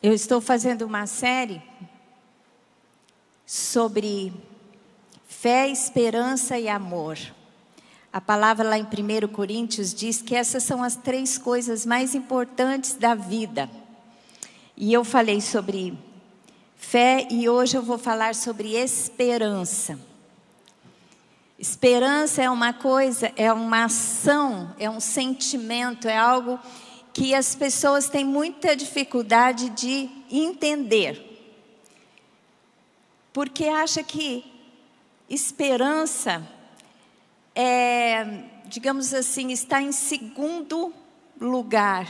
Eu estou fazendo uma série sobre fé, esperança e amor. A palavra lá em 1 Coríntios diz que essas são as 3 coisas mais importantes da vida. E eu falei sobre fé e hoje eu vou falar sobre esperança. Esperança é uma coisa, é uma ação, é um sentimento, é algo que as pessoas têm muita dificuldade de entender. Porque acha que esperança digamos assim, está em segundo lugar.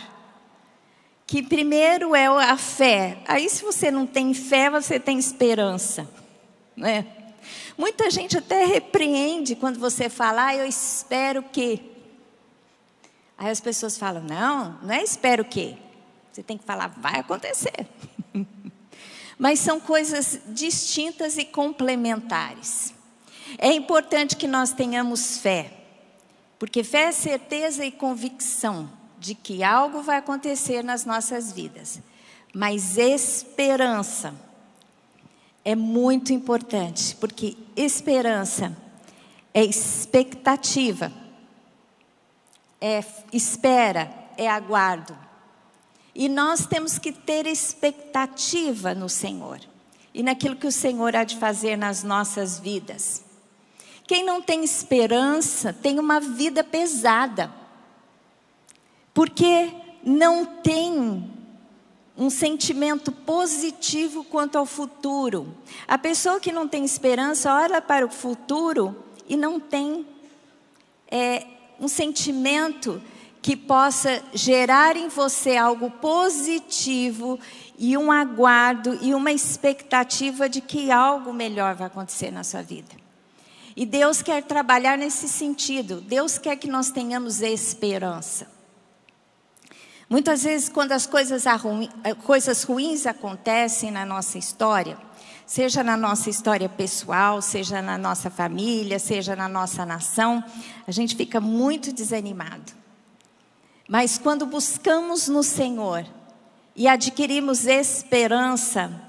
Que primeiro é a fé. Aí se você não tem fé, você tem esperança, né? Muita gente até repreende quando você fala, eu espero que. Aí as pessoas falam, não é espero que. Você tem que falar, vai acontecer. Mas são coisas distintas e complementares. É importante que nós tenhamos fé. Porque fé é certeza e convicção de que algo vai acontecer nas nossas vidas. Mas esperança é muito importante, porque esperança é expectativa, é espera, é aguardo. E nós temos que ter expectativa no Senhor e naquilo que o Senhor há de fazer nas nossas vidas. Quem não tem esperança tem uma vida pesada, porque não tem um sentimento positivo quanto ao futuro. A pessoa que não tem esperança olha para o futuro e não tem um sentimento que possa gerar em você algo positivo e um aguardo e uma expectativa de que algo melhor vai acontecer na sua vida. E Deus quer trabalhar nesse sentido. Deus quer que nós tenhamos esperança. Muitas vezes, quando as coisas ruins acontecem na nossa história, seja na nossa história pessoal, seja na nossa família, seja na nossa nação, a gente fica muito desanimado. Mas quando buscamos no Senhor e adquirimos esperança,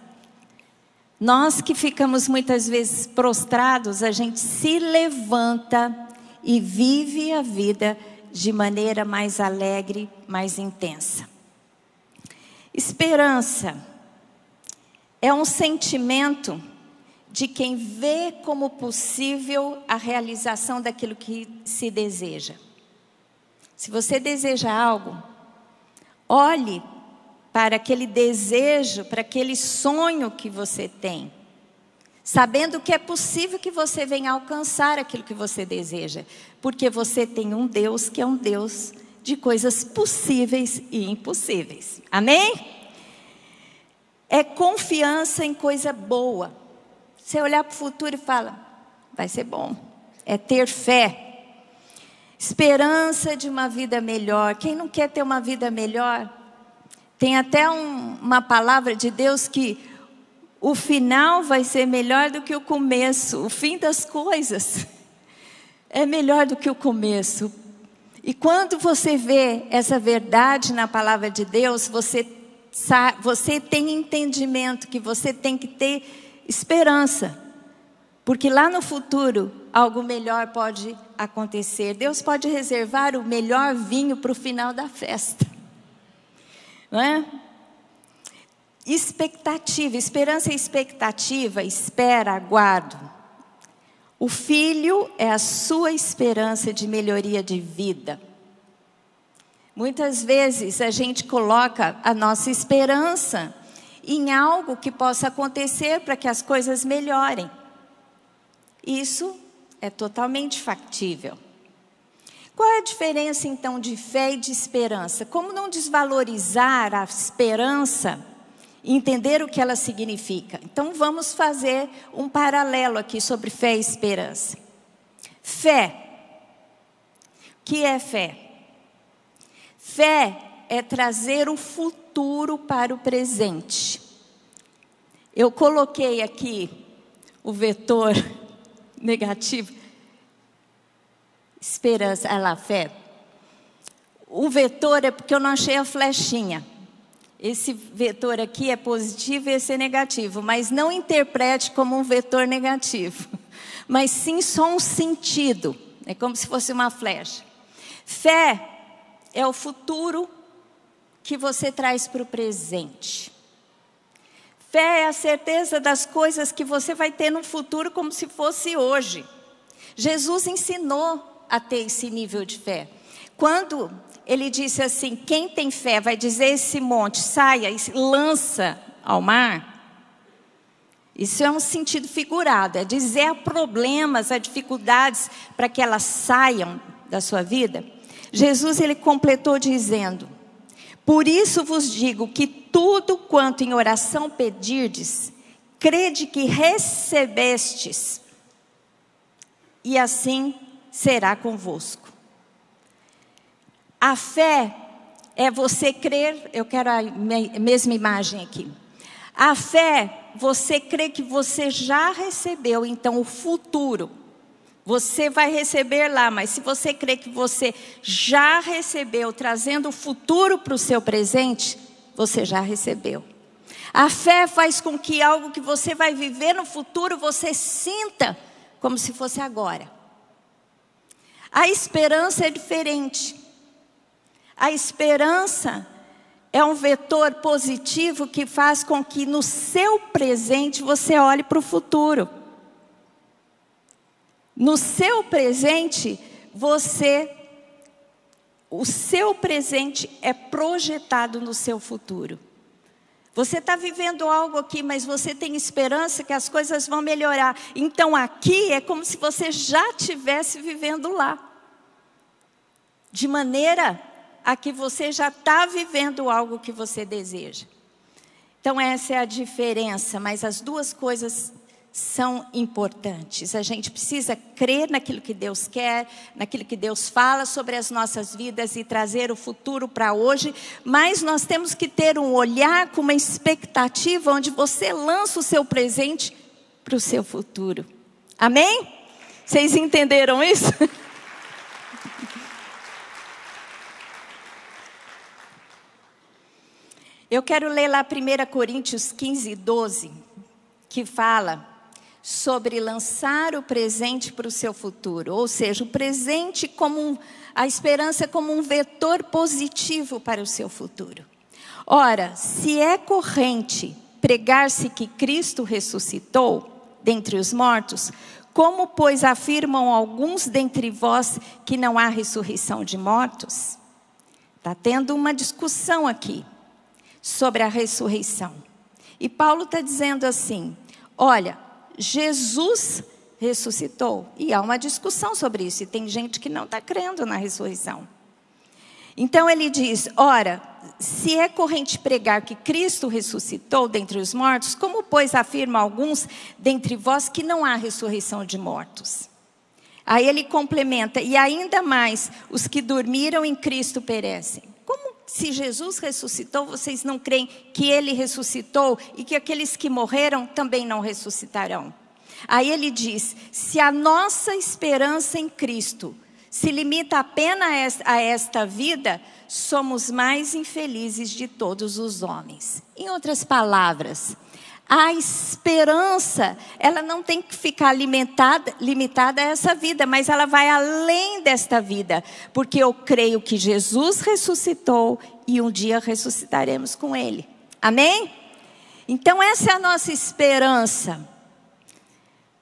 nós que ficamos muitas vezes prostrados, a gente se levanta e vive a vida de maneira mais alegre, mais intensa. Esperança é um sentimento de quem vê como possível a realização daquilo que se deseja. Se você deseja algo, olhe para aquele desejo, para aquele sonho que você tem, sabendo que é possível que você venha alcançar aquilo que você deseja, porque você tem um Deus que é um Deus de coisas possíveis e impossíveis. Amém? É confiança em coisa boa. Você olhar para o futuro e fala, vai ser bom. É ter fé. Esperança de uma vida melhor. Quem não quer ter uma vida melhor? Tem até uma palavra de Deus que o final vai ser melhor do que o começo. O fim das coisas é melhor do que o começo. E quando você vê essa verdade na palavra de Deus, você tem entendimento que você tem que ter esperança. Porque lá no futuro, algo melhor pode acontecer. Deus pode reservar o melhor vinho para o final da festa. Não é? Expectativa, esperança e expectativa, espera, aguardo. O filho é a sua esperança de melhoria de vida. Muitas vezes a gente coloca a nossa esperança em algo que possa acontecer para que as coisas melhorem. Isso é totalmente factível. Qual é a diferença então de fé e de esperança? Como não desvalorizar a esperança e entender o que ela significa? Então vamos fazer um paralelo aqui sobre fé e esperança. Fé. O que é fé? Fé é trazer o futuro para o presente. Eu coloquei aqui o vetor negativo. Esperança, olha lá, fé. O vetor é porque eu não achei a flechinha. esse vetor aqui é positivo e esse é negativo, mas não interprete como um vetor negativo, mas sim só um sentido, é como se fosse uma flecha. Fé é o futuro que você traz para o presente. Fé é a certeza das coisas que você vai ter no futuro como se fosse hoje. Jesus ensinou a ter esse nível de fé. Quando ele disse assim, quem tem fé vai dizer esse monte, saia e lança ao mar. Isso é um sentido figurado, é dizer a problemas, a dificuldades para que elas saiam da sua vida. Jesus, ele completou dizendo, por isso vos digo que tudo quanto em oração pedirdes, crede que recebestes, e assim será convosco. A fé é você crer, eu quero a mesma imagem aqui. A fé, você crê que você já recebeu, então o futuro, você vai receber lá, mas se você crê que você já recebeu, trazendo o futuro para o seu presente, você já recebeu. A fé faz com que algo que você vai viver no futuro, você sinta como se fosse agora. A esperança é diferente. A esperança é um vetor positivo que faz com que no seu presente você olhe para o futuro. No seu presente, o seu presente é projetado no seu futuro. Você está vivendo algo aqui, mas você tem esperança que as coisas vão melhorar. Então aqui é como se você já estivesse vivendo lá. De maneira a que você já está vivendo algo que você deseja. Então essa é a diferença, mas as duas coisas são importantes. A gente precisa crer naquilo que Deus quer, naquilo que Deus fala sobre as nossas vidas e trazer o futuro para hoje, mas nós temos que ter um olhar com uma expectativa onde você lança o seu presente para o seu futuro. Amém? Vocês entenderam isso? Eu quero ler lá 1 Coríntios 15, 12, que fala sobre lançar o presente para o seu futuro. Ou seja, o presente como a esperança como um vetor positivo para o seu futuro. Ora, se é corrente pregar-se que Cristo ressuscitou dentre os mortos, como, pois, afirmam alguns dentre vós que não há ressurreição de mortos? Está tendo uma discussão aqui sobre a ressurreição. E Paulo está dizendo assim, olha, Jesus ressuscitou. E há uma discussão sobre isso. E tem gente que não está crendo na ressurreição. Então ele diz, ora, se é corrente pregar que Cristo ressuscitou dentre os mortos, como, pois, afirmam alguns dentre vós que não há ressurreição de mortos? Aí ele complementa, e ainda mais, os que dormiram em Cristo perecem. Como se Jesus ressuscitou, vocês não creem que ele ressuscitou e que aqueles que morreram também não ressuscitarão? Aí ele diz, se a nossa esperança em Cristo se limita apenas a esta vida, somos mais infelizes de todos os homens. Em outras palavras, a esperança, ela não tem que ficar limitada a essa vida, mas ela vai além desta vida, porque eu creio que Jesus ressuscitou e um dia ressuscitaremos com Ele. Amém? Então essa é a nossa esperança.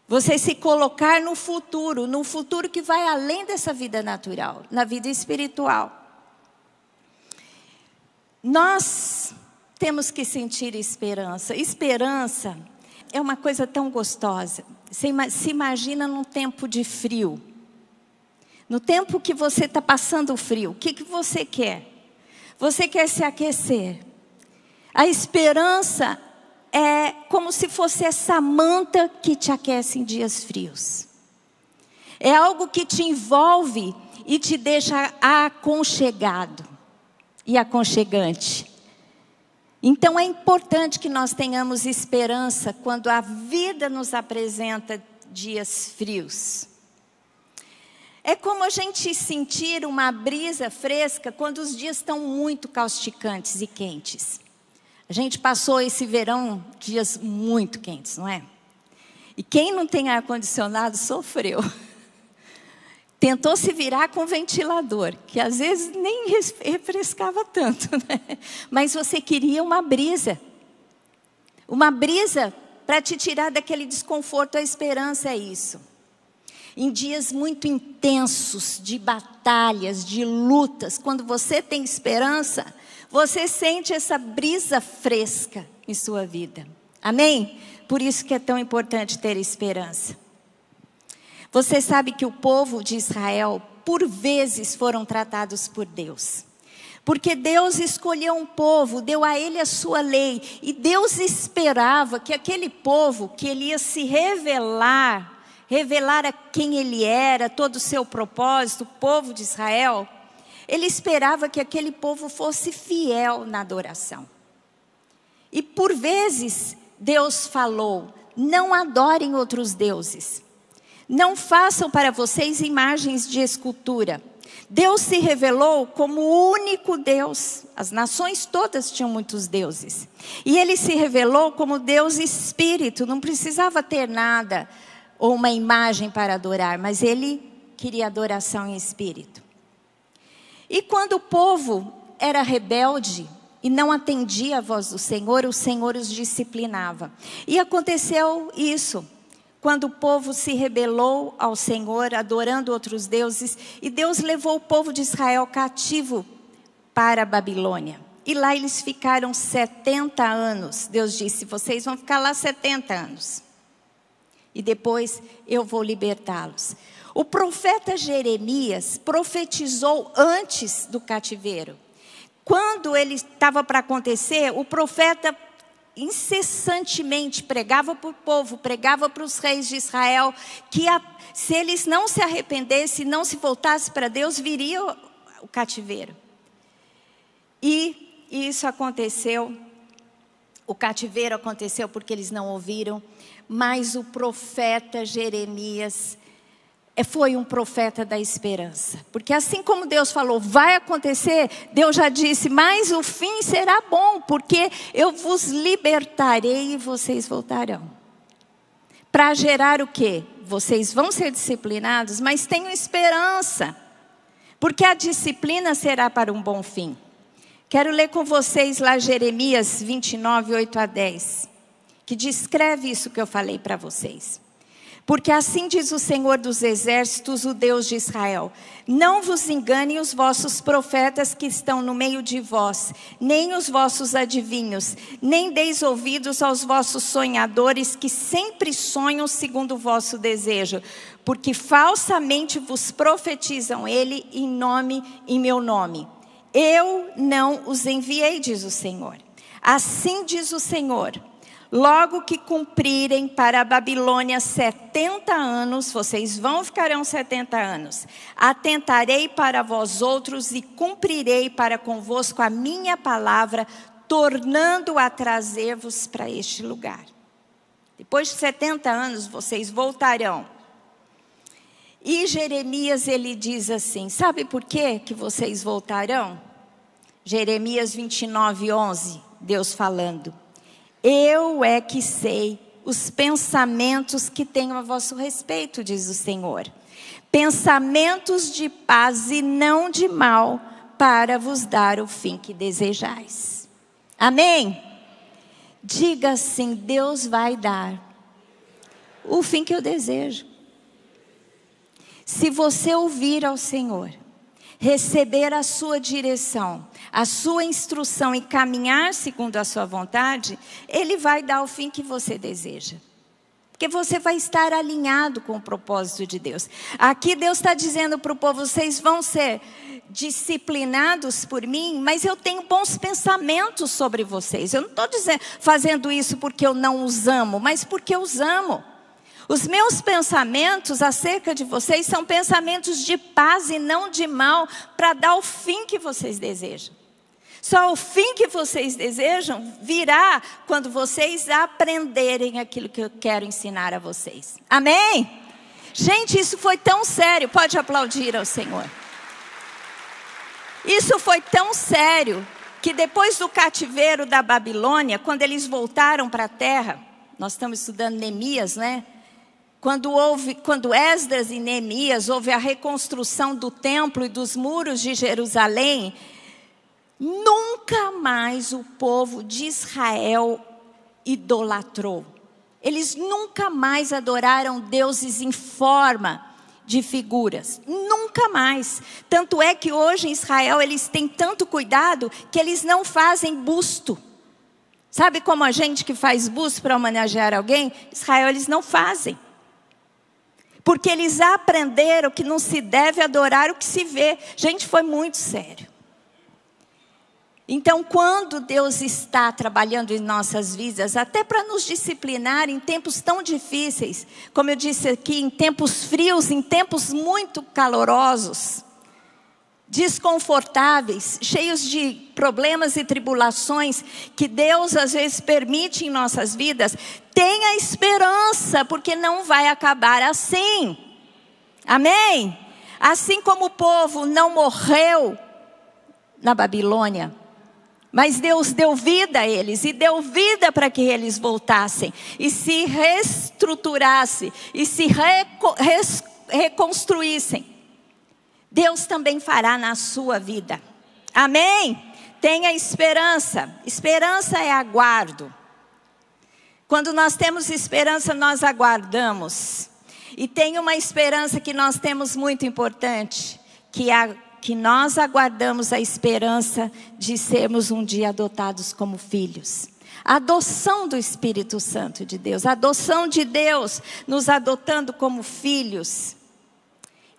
Você se colocar no futuro que vai além dessa vida natural, na vida espiritual. Nós temos que sentir esperança. Esperança é uma coisa tão gostosa. Você se imagina num tempo de frio. No tempo que você está passando frio, o que você quer? Você quer se aquecer. A esperança é como se fosse essa manta que te aquece em dias frios. É algo que te envolve e te deixa aconchegado e aconchegante. Então é importante que nós tenhamos esperança quando a vida nos apresenta dias frios. É como a gente sentir uma brisa fresca quando os dias estão muito causticantes e quentes. A gente passou esse verão dias muito quentes, não é? E quem não tem ar-condicionado sofreu. Tentou se virar com ventilador, que às vezes nem refrescava tanto, né? Mas você queria uma brisa. Uma brisa para te tirar daquele desconforto. A esperança é isso. Em dias muito intensos de batalhas, de lutas, quando você tem esperança, você sente essa brisa fresca em sua vida. Amém? Por isso que é tão importante ter esperança. Você sabe que o povo de Israel, por vezes, foram tratados por Deus. Porque Deus escolheu um povo, deu a ele a sua lei. E Deus esperava que aquele povo, que ele ia se revelar a quem ele era, todo o seu propósito, o povo de Israel. Ele esperava que aquele povo fosse fiel na adoração. E por vezes, Deus falou: não adorem outros deuses. Não façam para vocês imagens de escultura. Deus se revelou como o único Deus. As nações todas tinham muitos deuses. E ele se revelou como Deus Espírito. Não precisava ter nada ou uma imagem para adorar, mas ele queria adoração em espírito. E quando o povo era rebelde e não atendia a voz do Senhor, o Senhor os disciplinava. E aconteceu isso. Quando o povo se rebelou ao Senhor, adorando outros deuses, e Deus levou o povo de Israel cativo para a Babilônia. E lá eles ficaram 70 anos. Deus disse: vocês vão ficar lá 70 anos. E depois eu vou libertá-los. O profeta Jeremias profetizou antes do cativeiro. Quando ele estava para acontecer, o profeta incessantemente pregava para o povo, pregava para os reis de Israel, que se eles não se arrependessem, não se voltassem para Deus, viria o cativeiro. E isso aconteceu, o cativeiro aconteceu porque eles não ouviram, mas o profeta Jeremias foi um profeta da esperança. Porque assim como Deus falou, vai acontecer, Deus já disse, mas o fim será bom, porque eu vos libertarei e vocês voltarão. Para gerar o quê? Vocês vão ser disciplinados, mas tenham esperança, porque a disciplina será para um bom fim. Quero ler com vocês lá Jeremias 29, 8 a 10, que descreve isso que eu falei para vocês. Porque assim diz o Senhor dos Exércitos, o Deus de Israel: não vos enganem os vossos profetas que estão no meio de vós, nem os vossos adivinhos, nem deis ouvidos aos vossos sonhadores que sempre sonham segundo o vosso desejo, porque falsamente vos profetizam ele em meu nome. Eu não os enviei, diz o Senhor. Assim diz o Senhor: logo que cumprirem para a Babilônia 70 anos, vocês ficarão 70 anos. Atentarei para vós outros e cumprirei para convosco a minha palavra, tornando a trazer-vos para este lugar. Depois de 70 anos, vocês voltarão. E Jeremias, ele diz assim, sabe por quê que vocês voltarão? Jeremias 29, 11, Deus falando: eu é que sei os pensamentos que tenho a vosso respeito, diz o Senhor. Pensamentos de paz e não de mal, para vos dar o fim que desejais. Amém? Diga assim: Deus vai dar o fim que eu desejo. Se você ouvir ao Senhor, receber a sua direção, a sua instrução e caminhar segundo a sua vontade, Ele vai dar o fim que você deseja. Porque você vai estar alinhado com o propósito de Deus. Aqui Deus está dizendo para o povo: vocês vão ser disciplinados por mim, mas eu tenho bons pensamentos sobre vocês. Eu não estou fazendo isso porque eu não os amo, mas porque eu os amo. Os meus pensamentos acerca de vocês são pensamentos de paz e não de mal, para dar o fim que vocês desejam. Só o fim que vocês desejam virá quando vocês aprenderem aquilo que eu quero ensinar a vocês. Amém? Gente, isso foi tão sério. Pode aplaudir ao Senhor. Isso foi tão sério que depois do cativeiro da Babilônia, quando eles voltaram para a terra, nós estamos estudando Neemias, né? Quando Esdras e Neemias houve a reconstrução do templo e dos muros de Jerusalém, nunca mais o povo de Israel idolatrou. Eles nunca mais adoraram deuses em forma de figuras. Nunca mais. Tanto é que hoje em Israel eles têm tanto cuidado que eles não fazem busto. Sabe como a gente que faz busto para homenagear alguém? Israel eles não fazem. Porque eles aprenderam que não se deve adorar o que se vê. Gente, foi muito sério. Então, quando Deus está trabalhando em nossas vidas, até para nos disciplinar em tempos tão difíceis, como eu disse aqui, em tempos frios, em tempos muito calorosos, desconfortáveis, cheios de problemas e tribulações, que Deus às vezes permite em nossas vidas, tenha esperança, porque não vai acabar assim. Amém? Assim como o povo não morreu na Babilônia, mas Deus deu vida a eles, e deu vida para que eles voltassem, e se reestruturassem, e se reconstruíssem. Deus também fará na sua vida. Amém? Tenha esperança. Esperança é aguardo. Quando nós temos esperança, nós aguardamos. E tem uma esperança que nós temos muito importante, que nós aguardamos a esperança de sermos um dia adotados como filhos. A adoção do Espírito Santo de Deus, a adoção de Deus nos adotando como filhos.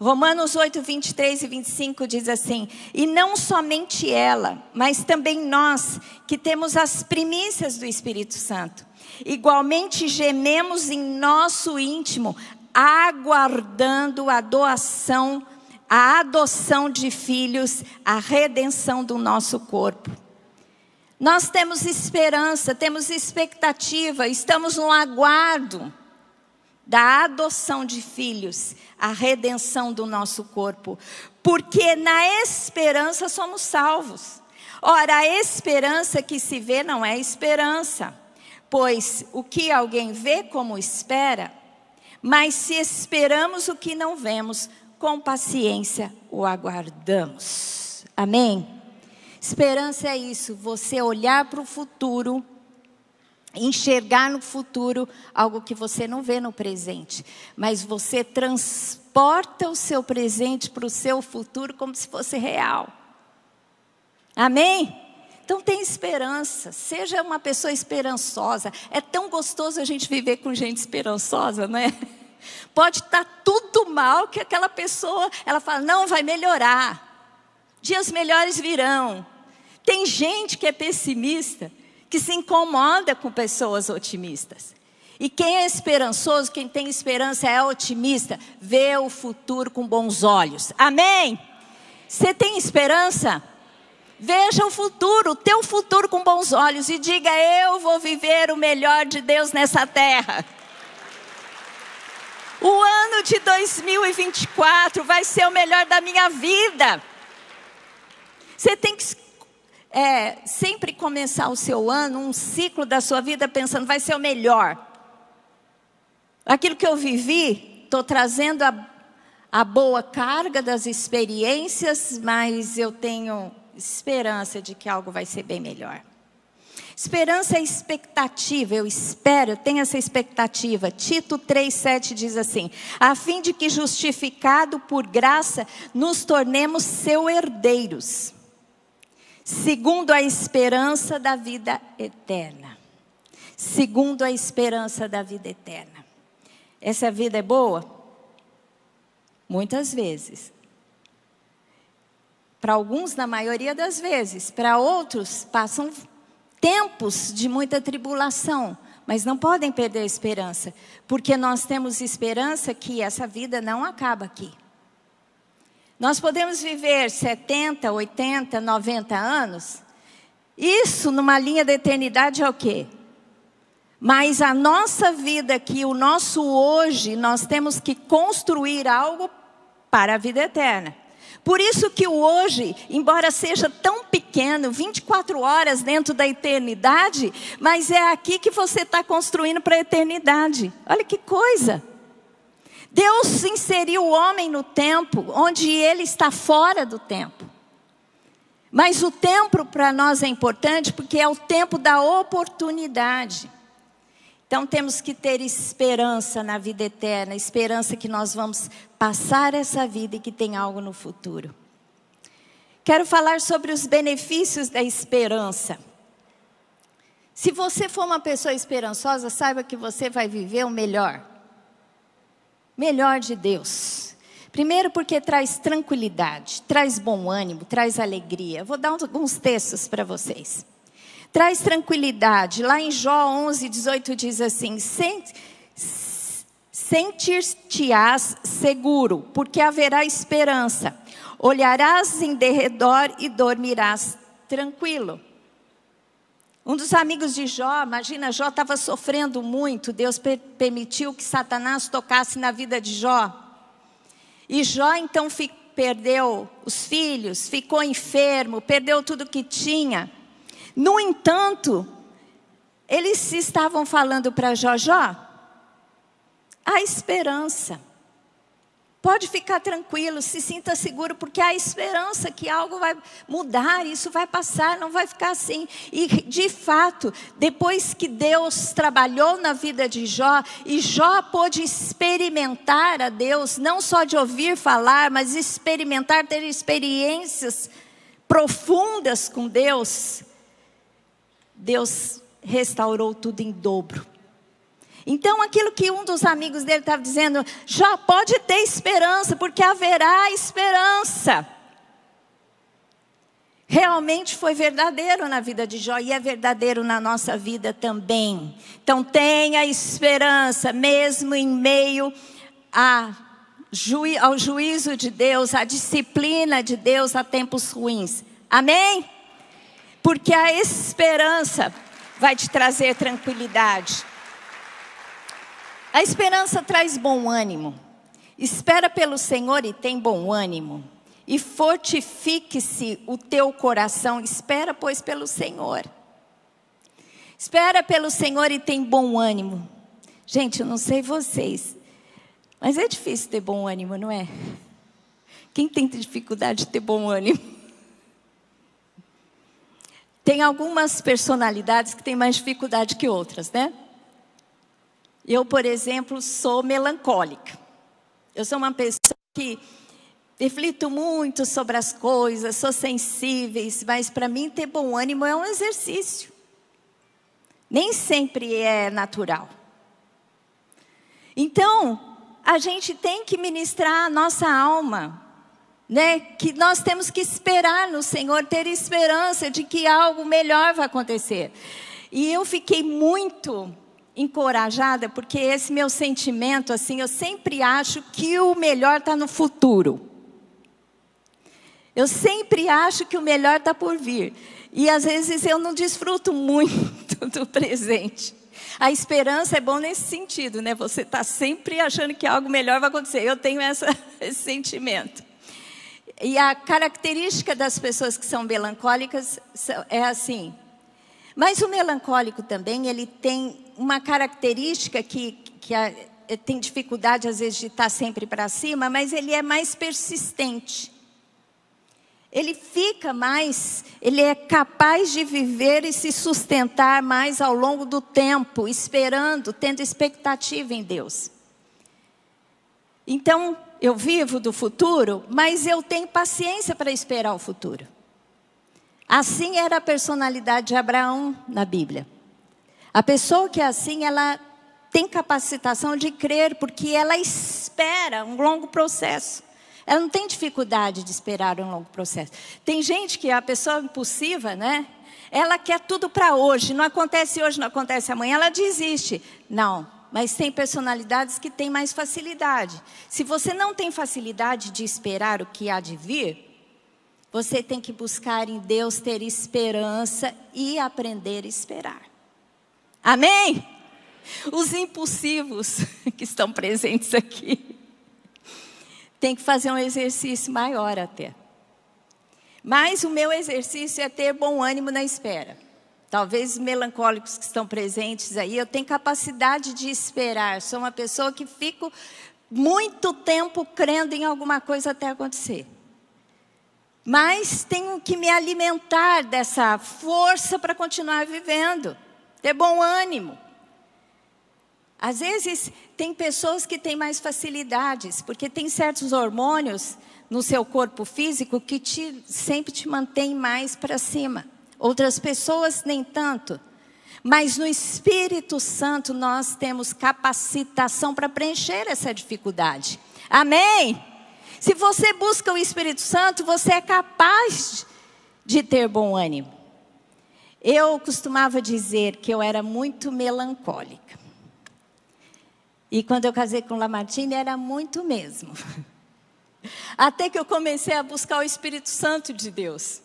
Romanos 8, 23 e 25 diz assim: e não somente ela, mas também nós, que temos as primícias do Espírito Santo, igualmente gememos em nosso íntimo, aguardando a adoção de filhos, a redenção do nosso corpo. Nós temos esperança, temos expectativa, estamos no aguardo da adoção de filhos, a redenção do nosso corpo. Porque na esperança somos salvos. Ora, a esperança que se vê não é esperança, pois o que alguém vê como espera, mas se esperamos o que não vemos, com paciência o aguardamos. Amém? Esperança é isso, você olhar para o futuro, enxergar no futuro algo que você não vê no presente, mas você transporta o seu presente para o seu futuro como se fosse real. Amém? Então tem esperança, seja uma pessoa esperançosa. É tão gostoso a gente viver com gente esperançosa, não é? Pode estar tudo mal que aquela pessoa, ela fala, não, vai melhorar. Dias melhores virão. Tem gente que é pessimista, que se incomoda com pessoas otimistas. E quem é esperançoso, quem tem esperança é otimista, vê o futuro com bons olhos. Amém? Você tem esperança? Veja o futuro, o teu futuro com bons olhos e diga, eu vou viver o melhor de Deus nessa terra. O ano de 2024 vai ser o melhor da minha vida. Você tem que sempre começar o seu ano, um ciclo da sua vida pensando, vai ser o melhor. Aquilo que eu vivi, estou trazendo a boa carga das experiências, mas eu tenho esperança de que algo vai ser bem melhor. Esperança é expectativa, eu espero, eu tenho essa expectativa. Tito 3,7 diz assim, a fim de que justificado por graça, nos tornemos seus herdeiros, segundo a esperança da vida eterna. Segundo a esperança da vida eterna. Essa vida é boa? Muitas vezes. Para alguns, na maioria das vezes. Para outros, passam tempos de muita tribulação, mas não podem perder a esperança, porque nós temos esperança que essa vida não acaba aqui. Nós podemos viver 70, 80, 90 anos, isso numa linha da eternidade é o quê? Mas a nossa vida aqui, o nosso hoje, nós temos que construir algo para a vida eterna. Por isso que o hoje, embora seja tão pequeno, 24 horas dentro da eternidade, mas é aqui que você está construindo para a eternidade. Olha que coisa! Deus inseriu o homem no tempo, onde ele está fora do tempo. Mas o tempo para nós é importante porque é o tempo da oportunidade. Então temos que ter esperança na vida eterna, esperança que nós vamos passar essa vida e que tem algo no futuro. Quero falar sobre os benefícios da esperança. Se você for uma pessoa esperançosa, saiba que você vai viver o melhor. Melhor de Deus. Primeiro porque traz tranquilidade, traz bom ânimo, traz alegria. Vou dar alguns textos para vocês. Traz tranquilidade. Lá em Jó 11:18 diz assim: sentir-te-ás seguro, porque haverá esperança. Olharás em derredor e dormirás tranquilo. Um dos amigos de Jó, imagina, Jó estava sofrendo muito. Deus permitiu que Satanás tocasse na vida de Jó. E Jó então perdeu os filhos, ficou enfermo, perdeu tudo que tinha. No entanto, eles estavam falando para Jó: há esperança. Pode ficar tranquilo, se sinta seguro, porque há esperança que algo vai mudar, isso vai passar, não vai ficar assim. E de fato, depois que Deus trabalhou na vida de Jó, e Jó pôde experimentar a Deus, não só de ouvir falar, mas experimentar, ter experiências profundas com Deus, Deus restaurou tudo em dobro. Então aquilo que um dos amigos dele estava dizendo: Jó, pode ter esperança, porque haverá esperança. Realmente foi verdadeiro na vida de Jó e é verdadeiro na nossa vida também. Então tenha esperança, mesmo em meio ao juízo de Deus, à disciplina de Deus, a tempos ruins. Amém? Porque a esperança vai te trazer tranquilidade. A esperança traz bom ânimo. Espera pelo Senhor e tem bom ânimo. E fortifique-se o teu coração. Espera, pois, pelo Senhor. Espera pelo Senhor e tem bom ânimo. Gente, eu não sei vocês, mas é difícil ter bom ânimo, não é? Quem tem dificuldade de ter bom ânimo? Tem algumas personalidades que têm mais dificuldade que outras, né? Eu, por exemplo, sou melancólica. Eu sou uma pessoa que reflito muito sobre as coisas, sou sensível, mas para mim ter bom ânimo é um exercício. Nem sempre é natural. Então, a gente tem que ministrar a nossa alma, né? Que nós temos que esperar no Senhor, ter esperança de que algo melhor vai acontecer. E eu fiquei muito encorajada, porque esse meu sentimento, assim, eu sempre acho que o melhor está no futuro. Eu sempre acho que o melhor está por vir. E às vezes eu não desfruto muito do presente. A esperança é bom nesse sentido, né? Você está sempre achando que algo melhor vai acontecer. Eu tenho esse sentimento. E a característica das pessoas que são melancólicas é assim. Mas o melancólico também, ele tem uma característica que tem dificuldade às vezes de estar sempre para cima, mas ele é mais persistente. Ele fica mais, ele é capaz de viver e se sustentar mais ao longo do tempo, esperando, tendo expectativa em Deus. Então, eu vivo do futuro, mas eu tenho paciência para esperar o futuro. Assim era a personalidade de Abraão na Bíblia. A pessoa que é assim, ela tem capacitação de crer, porque ela espera um longo processo. Ela não tem dificuldade de esperar um longo processo. Tem gente que a pessoa impulsiva, né? Ela quer tudo para hoje. Não acontece hoje, não acontece amanhã, ela desiste. Não, mas tem personalidades que têm mais facilidade. Se você não tem facilidade de esperar o que há de vir, você tem que buscar em Deus ter esperança e aprender a esperar. Amém? Os impulsivos que estão presentes aqui. tem que fazer um exercício maior até. Mas o meu exercício é ter bom ânimo na espera. Talvez os melancólicos que estão presentes aí, eu tenho capacidade de esperar. Sou uma pessoa que fico muito tempo crendo em alguma coisa até acontecer. Mas tenho que me alimentar dessa força para continuar vivendo. Ter bom ânimo. Às vezes, tem pessoas que têm mais facilidades, porque tem certos hormônios no seu corpo físico que sempre te mantém mais para cima. Outras pessoas nem tanto. Mas no Espírito Santo nós temos capacitação para preencher essa dificuldade. Amém? Se você busca o Espírito Santo, você é capaz de ter bom ânimo. Eu costumava dizer que eu era muito melancólica. E quando eu casei com Lamartine, era muito mesmo. Até que eu comecei a buscar o Espírito Santo de Deus.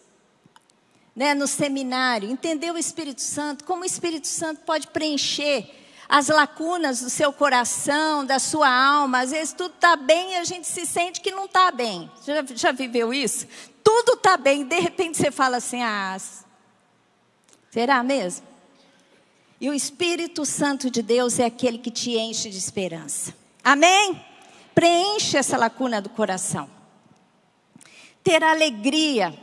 No seminário, entender o Espírito Santo, como o Espírito Santo pode preencher as lacunas do seu coração, da sua alma. Às vezes tudo está bem e a gente se sente que não está bem. Já viveu isso? Tudo está bem, de repente você fala assim, será mesmo? E o Espírito Santo de Deus é aquele que te enche de esperança. Amém? Preenche essa lacuna do coração. Ter alegria.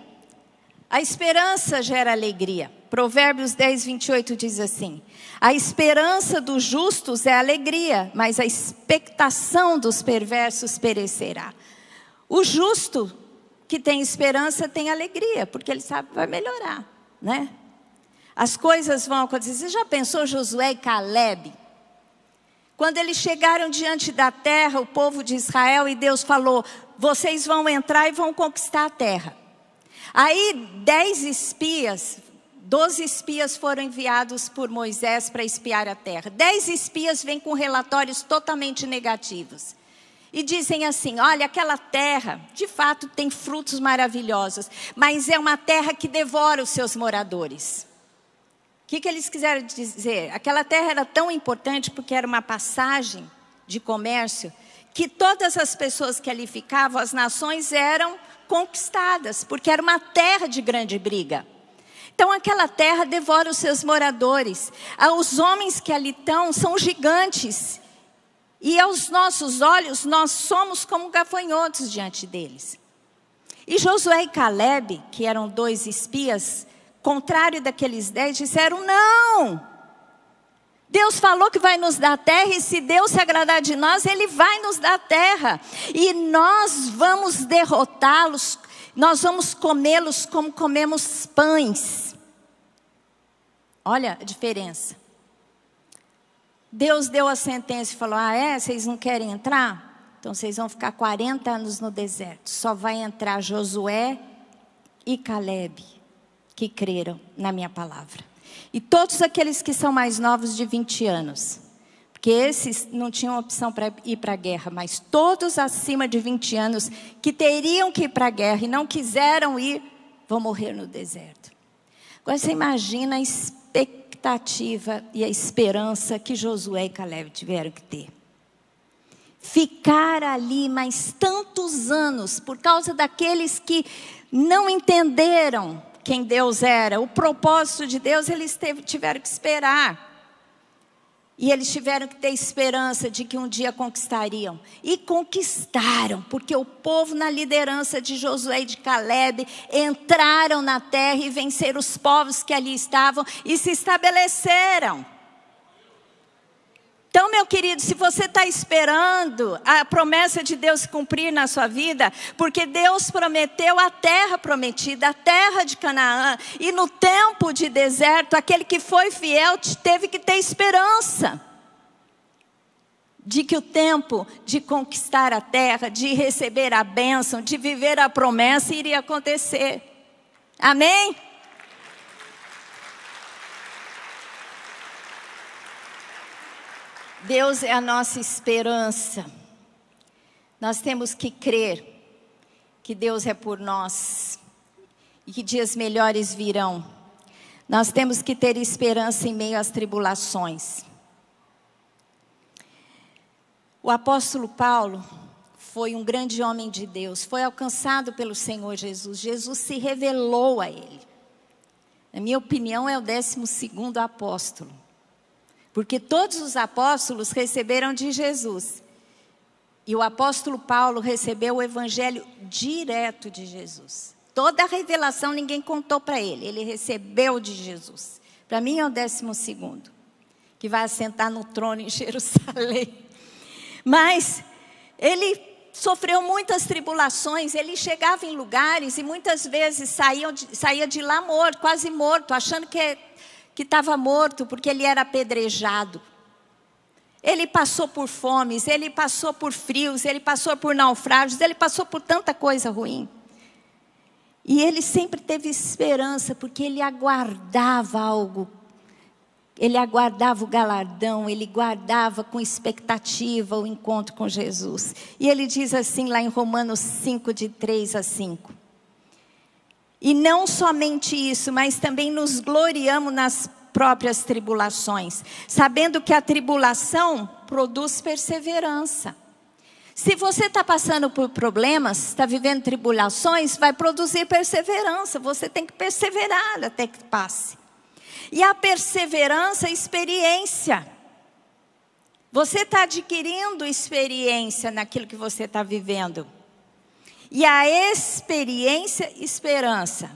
A esperança gera alegria. Provérbios 10, 28 diz assim: a esperança dos justos é alegria, mas a expectação dos perversos perecerá. O justo que tem esperança tem alegria, porque ele sabe que vai melhorar, né? As coisas vão acontecer. Você já pensou Josué e Caleb? Quando eles chegaram diante da terra, o povo de Israel, e Deus falou, vocês vão entrar e vão conquistar a terra. Aí 12 espias foram enviados por Moisés para espiar a terra. 10 espias vêm com relatórios totalmente negativos. E dizem assim, olha, aquela terra, de fato, tem frutos maravilhosos, mas é uma terra que devora os seus moradores. O que eles quiseram dizer? Aquela terra era tão importante porque era uma passagem de comércio, que todas as pessoas que ali ficavam, as nações eram conquistadas, porque era uma terra de grande briga. Então aquela terra devora os seus moradores. Os homens que ali estão são gigantes. E aos nossos olhos, nós somos como gafanhotos diante deles. E Josué e Caleb, que eram 2 espias, contrário daqueles 10, disseram, não! Deus falou que vai nos dar a terra, e se Deus se agradar de nós, Ele vai nos dar a terra. E nós vamos derrotá-los, nós vamos comê-los como comemos pães. Olha a diferença. Deus deu a sentença e falou, vocês não querem entrar? Então vocês vão ficar 40 anos no deserto. Só vai entrar Josué e Caleb, que creram na minha palavra. E todos aqueles que são mais novos de 20 anos. Porque esses não tinham opção para ir para a guerra. Mas todos acima de 20 anos que teriam que ir para a guerra e não quiseram ir, vão morrer no deserto. Agora você imagina a expectativa e a esperança que Josué e Caleb tiveram que ter. Ficar ali mais tantos anos por causa daqueles que não entenderam quem Deus era, o propósito de Deus, eles tiveram que esperar. E eles tiveram que ter esperança de que um dia conquistariam. E conquistaram, porque o povo na liderança de Josué e de Caleb entraram na terra e venceram os povos que ali estavam e se estabeleceram. Então, meu querido, se você está esperando a promessa de Deus se cumprir na sua vida, porque Deus prometeu a terra prometida, a terra de Canaã, e no tempo de deserto, aquele que foi fiel teve que ter esperança de que o tempo de conquistar a terra, de receber a bênção, de viver a promessa iria acontecer. Amém? Deus é a nossa esperança. Nós temos que crer que Deus é por nós e que dias melhores virão. Nós temos que ter esperança em meio às tribulações. O apóstolo Paulo foi um grande homem de Deus, foi alcançado pelo Senhor Jesus. Jesus se revelou a ele. Na minha opinião, é o 12º apóstolo. Porque todos os apóstolos receberam de Jesus. E o apóstolo Paulo recebeu o evangelho direto de Jesus. Toda a revelação ninguém contou para ele. Ele recebeu de Jesus. Para mim é o 12º. Que vai assentar no trono em Jerusalém. Mas ele sofreu muitas tribulações. Ele chegava em lugares e muitas vezes saía de lá morto, quase morto, achando que estava morto porque ele era apedrejado. Ele passou por fomes, ele passou por frios, ele passou por naufrágios, ele passou por tanta coisa ruim. E ele sempre teve esperança, porque ele aguardava algo. Ele aguardava o galardão, ele guardava com expectativa o encontro com Jesus. E ele diz assim lá em Romanos 5, de 3 a 5. E não somente isso, mas também nos gloriamos nas próprias tribulações, sabendo que a tribulação produz perseverança. Se você está passando por problemas, está vivendo tribulações, vai produzir perseverança. Você tem que perseverar até que passe. E a perseverança é experiência. Você está adquirindo experiência naquilo que você está vivendo. E a experiência, esperança.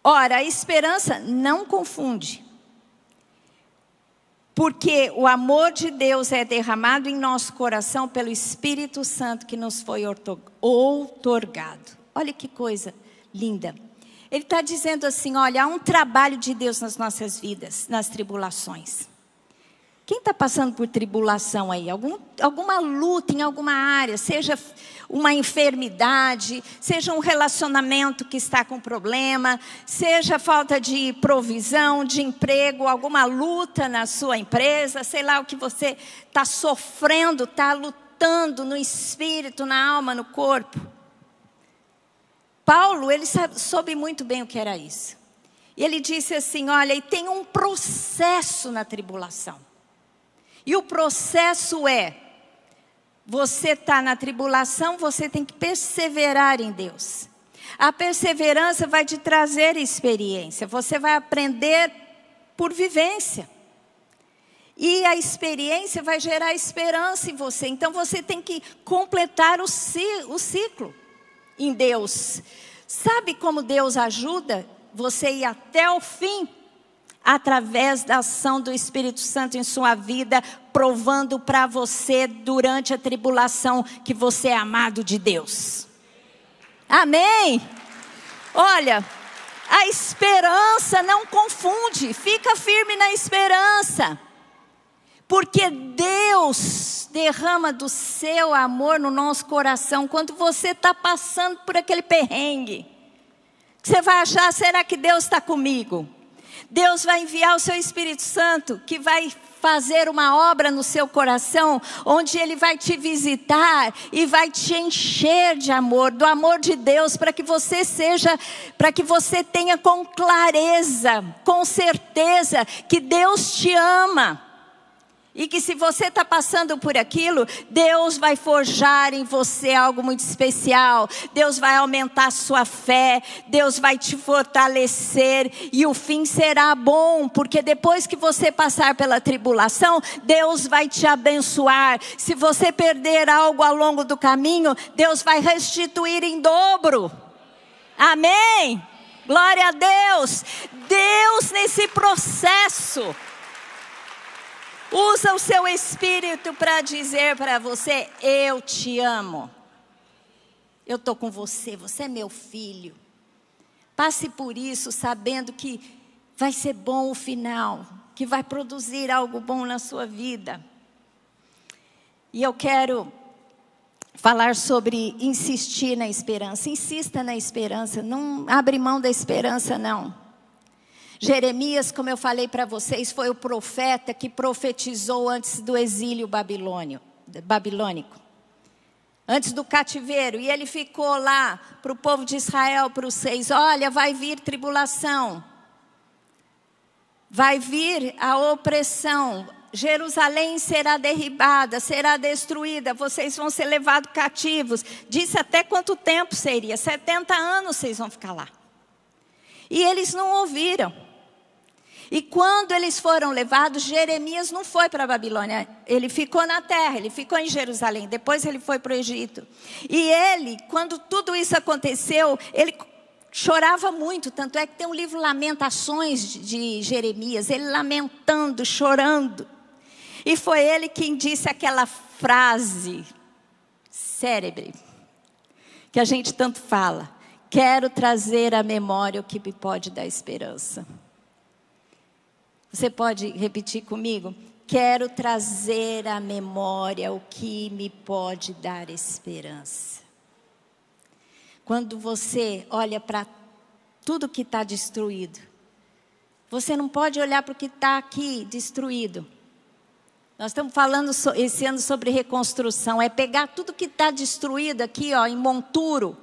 Ora, a esperança não confunde. Porque o amor de Deus é derramado em nosso coração pelo Espírito Santo que nos foi outorgado. Olha que coisa linda. Ele está dizendo assim, olha, há um trabalho de Deus nas nossas vidas, nas tribulações. Quem está passando por tribulação aí? Alguma luta em alguma área, seja uma enfermidade, seja um relacionamento que está com problema, seja falta de provisão, de emprego, alguma luta na sua empresa, sei lá o que você está sofrendo, está lutando no espírito, na alma, no corpo. Paulo, ele soube muito bem o que era isso. E ele disse assim, olha, e tem um processo na tribulação. E o processo é, você está na tribulação, você tem que perseverar em Deus. A perseverança vai te trazer experiência, você vai aprender por vivência. E a experiência vai gerar esperança em você. Então você tem que completar o ciclo em Deus. Sabe como Deus ajuda você a ir até o fim? Através da ação do Espírito Santo em sua vida, provando para você durante a tribulação que você é amado de Deus. Amém? Olha, a esperança não confunde, fica firme na esperança. Porque Deus derrama do seu amor no nosso coração quando você está passando por aquele perrengue. Você vai achar, será que Deus está comigo? Deus vai enviar o seu Espírito Santo, que vai fazer uma obra no seu coração, onde Ele vai te visitar e vai te encher de amor, do amor de Deus, para que você tenha com clareza, com certeza, que Deus te ama. E que se você está passando por aquilo, Deus vai forjar em você algo muito especial. Deus vai aumentar a sua fé. Deus vai te fortalecer. E o fim será bom. Porque depois que você passar pela tribulação, Deus vai te abençoar. Se você perder algo ao longo do caminho, Deus vai restituir em dobro. Amém? Glória a Deus. Deus nesse processo usa o seu espírito para dizer para você, eu te amo. Eu estou com você, você é meu filho. Passe por isso sabendo que vai ser bom o final, que vai produzir algo bom na sua vida. E eu quero falar sobre insistir na esperança. Insista na esperança, não abre mão da esperança não. Jeremias, como eu falei para vocês, foi o profeta que profetizou antes do exílio babilônico. Antes do cativeiro. E ele ficou lá para o povo de Israel, para os reis. Olha, vai vir tribulação. Vai vir a opressão. Jerusalém será derribada, será destruída, vocês vão ser levados cativos. Disse até quanto tempo seria, 70 anos vocês vão ficar lá. E eles não ouviram. E quando eles foram levados, Jeremias não foi para a Babilônia, ele ficou na terra, ele ficou em Jerusalém, depois ele foi para o Egito. E ele, quando tudo isso aconteceu, ele chorava muito, tanto é que tem um livro Lamentações de Jeremias, ele lamentando, chorando. E foi ele quem disse aquela frase célebre, que a gente tanto fala: quero trazer à memória o que me pode dar esperança. Você pode repetir comigo? Quero trazer à memória o que me pode dar esperança. Quando você olha para tudo que está destruído, você não pode olhar para o que está aqui destruído. Nós estamos falando esse ano sobre reconstrução. É pegar tudo que está destruído aqui, ó, em monturo,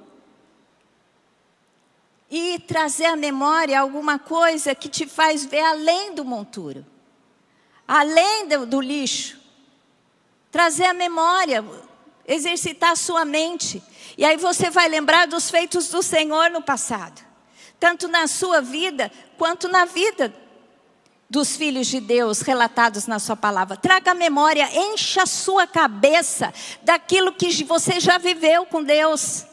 e trazer à memória alguma coisa que te faz ver além do monturo, além do lixo. Trazer à memória, exercitar a sua mente. E aí você vai lembrar dos feitos do Senhor no passado, tanto na sua vida, quanto na vida dos filhos de Deus relatados na sua palavra. Traga a memória, encha a sua cabeça daquilo que você já viveu com Deus.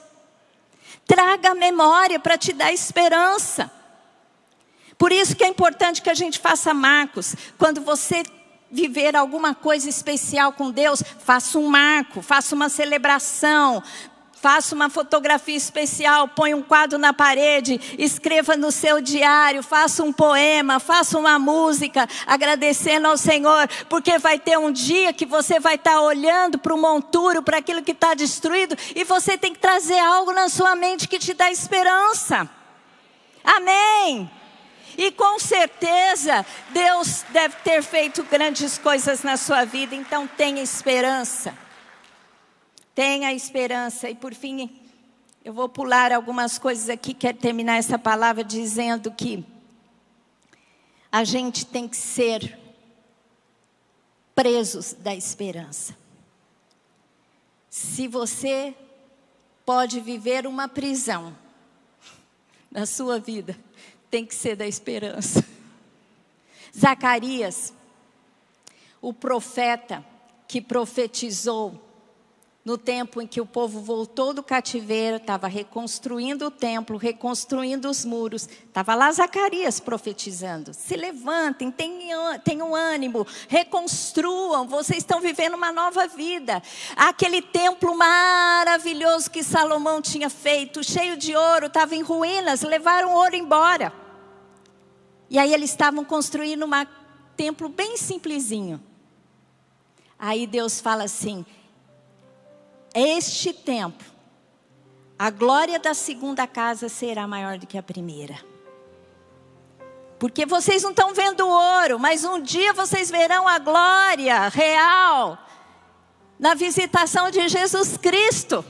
Traga a memória para te dar esperança. Por isso que é importante que a gente faça marcos. Quando você viver alguma coisa especial com Deus, faça um marco, faça uma celebração, faça uma fotografia especial, põe um quadro na parede, escreva no seu diário, faça um poema, faça uma música, agradecendo ao Senhor, porque vai ter um dia que você vai estar olhando para o monturo, para aquilo que está destruído, e você tem que trazer algo na sua mente que te dá esperança. Amém? E com certeza, Deus deve ter feito grandes coisas na sua vida, então tenha esperança. Tenha esperança. E por fim, eu vou pular algumas coisas aqui. Quero terminar essa palavra dizendo que a gente tem que ser presos da esperança. Se você pode viver uma prisão na sua vida, tem que ser da esperança. Zacarias, o profeta que profetizou no tempo em que o povo voltou do cativeiro, estava reconstruindo o templo, reconstruindo os muros. Estava lá Zacarias profetizando. Se levantem, tenham ânimo, reconstruam, vocês estão vivendo uma nova vida. Aquele templo maravilhoso que Salomão tinha feito, cheio de ouro, estava em ruínas, levaram o ouro embora. E aí eles estavam construindo um templo bem simplesinho. Aí Deus fala assim: este tempo, a glória da segunda casa será maior do que a primeira. Porque vocês não estão vendo o ouro, mas um dia vocês verão a glória real na visitação de Jesus Cristo.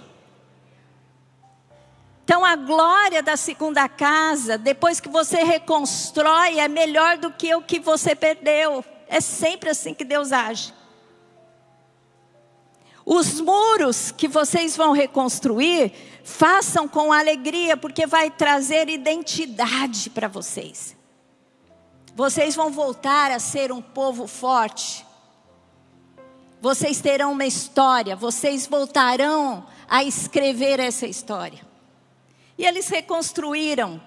Então a glória da segunda casa, depois que você reconstrói, é melhor do que o que você perdeu. É sempre assim que Deus age. Os muros que vocês vão reconstruir, façam com alegria, porque vai trazer identidade para vocês. Vocês vão voltar a ser um povo forte. Vocês terão uma história, vocês voltarão a escrever essa história. E eles reconstruíram,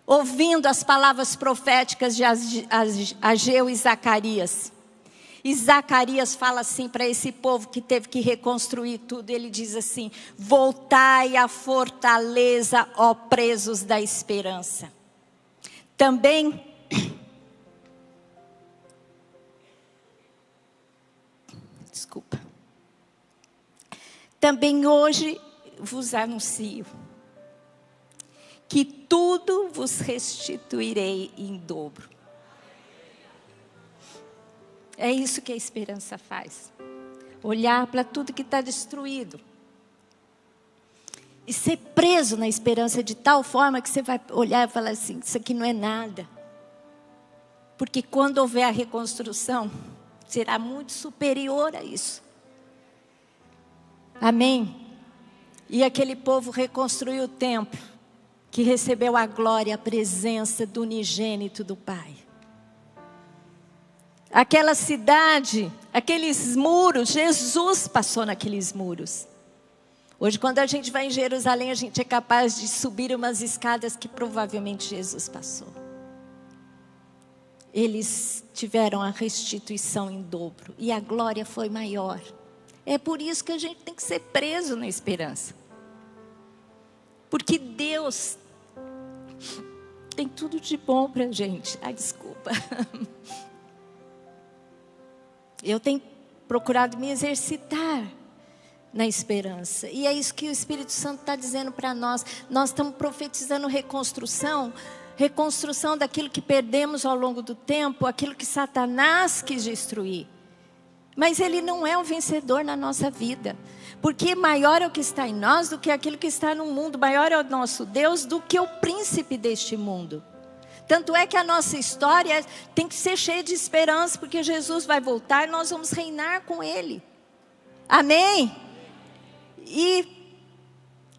ouvindo as palavras proféticas de Ageu e Zacarias. E Zacarias fala assim para esse povo que teve que reconstruir tudo. Ele diz assim: voltai à fortaleza, ó presos da esperança. Também, desculpa. Também hoje vos anuncio que tudo vos restituirei em dobro. É isso que a esperança faz. Olhar para tudo que está destruído. E ser preso na esperança de tal forma que você vai olhar e falar assim: isso aqui não é nada. Porque quando houver a reconstrução, será muito superior a isso. Amém? E aquele povo reconstruiu o templo, que recebeu a glória, a presença do unigênito do Pai. Aquela cidade, aqueles muros, Jesus passou naqueles muros. Hoje, quando a gente vai em Jerusalém, a gente é capaz de subir umas escadas que provavelmente Jesus passou. Eles tiveram a restituição em dobro e a glória foi maior. É por isso que a gente tem que ser preso na esperança. Porque Deus tem tudo de bom para a gente. Ai, desculpa. Eu tenho procurado me exercitar na esperança. E é isso que o Espírito Santo está dizendo para nós. Nós estamos profetizando reconstrução daquilo que perdemos ao longo do tempo, aquilo que Satanás quis destruir. Mas ele não é o vencedor na nossa vida. Porque maior é o que está em nós do que aquilo que está no mundo. Maior é o nosso Deus do que o príncipe deste mundo. Tanto é que a nossa história tem que ser cheia de esperança, porque Jesus vai voltar e nós vamos reinar com Ele. Amém? E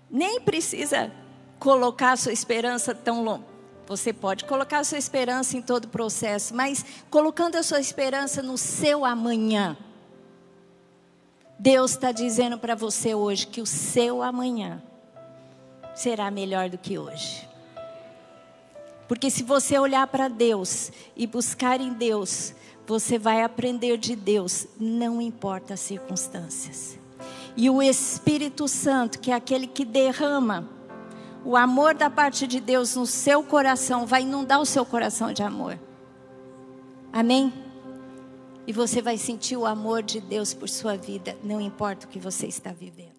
nem precisa colocar a sua esperança tão longe. Você pode colocar a sua esperança em todo o processo, mas colocando a sua esperança no seu amanhã. Deus está dizendo para você hoje que o seu amanhã será melhor do que hoje. Porque se você olhar para Deus e buscar em Deus, você vai aprender de Deus, não importa as circunstâncias. E o Espírito Santo, que é aquele que derrama o amor da parte de Deus no seu coração, vai inundar o seu coração de amor. Amém? E você vai sentir o amor de Deus por sua vida, não importa o que você está vivendo.